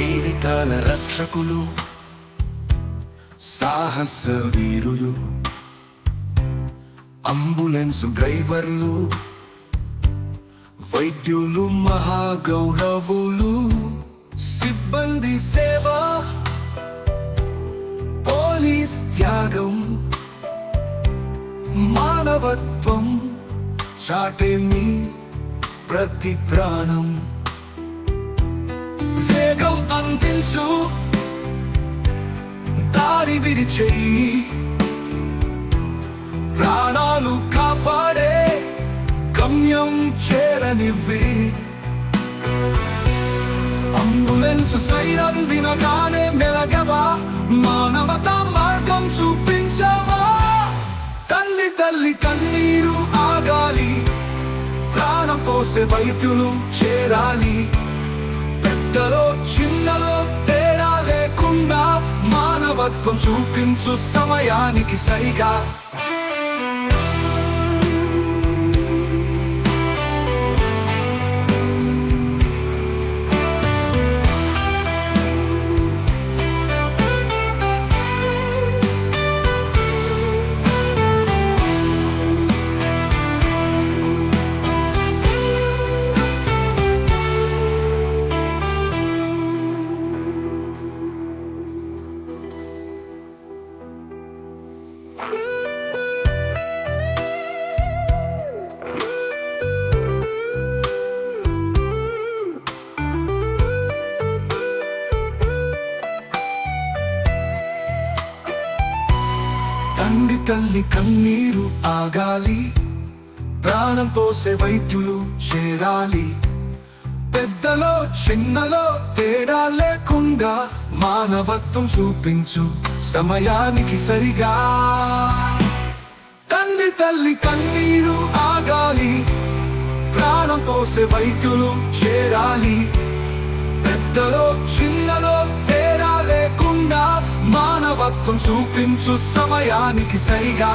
జీవితాల రక్షకులు, సాహస వీరులు, అంబులెన్స్ డ్రైవర్లు, వైద్యులు, మహాగౌరవులు, సిబ్బంది సేవ, పోలీస్ త్యాగం, మానవత్వం చాటేమి ప్రతి ప్రాణం. వేగం అందించు, దారి విడిచేయి, ప్రాణాలు కాపాడే గమ్యం చేరనివ్వి. అంబులెన్స్ సైరన్ వినగానే మెలగవా, మానవతా మార్గం చూపించవా. తల్లి తల్లి కన్నీరు ఆగాలి, ప్రాణం పోసే వైద్యులు చేరాలి. పెద్దలో చిన్నలో తేడా లేకుండా మానవత్వం చూపించు సమయానికి సరిగా. తండ్రి తల్లి కన్నీరు ఆగాలి, ప్రాణం పోసే వైద్యులు చేరాలి. పెద్దలో చిన్నలో తేడా లేకుండా మానవత్వం చూపించు సమయానికి సరిగా. తండ్రి తల్లి కన్నీరు ఆగాలి, ప్రాణం పోసే వైద్యులు చేరాలి. పెద్దలో చిన్నలో తేడా లేకుండా మానవత్వం చూపించు సమయానికి సరిగా.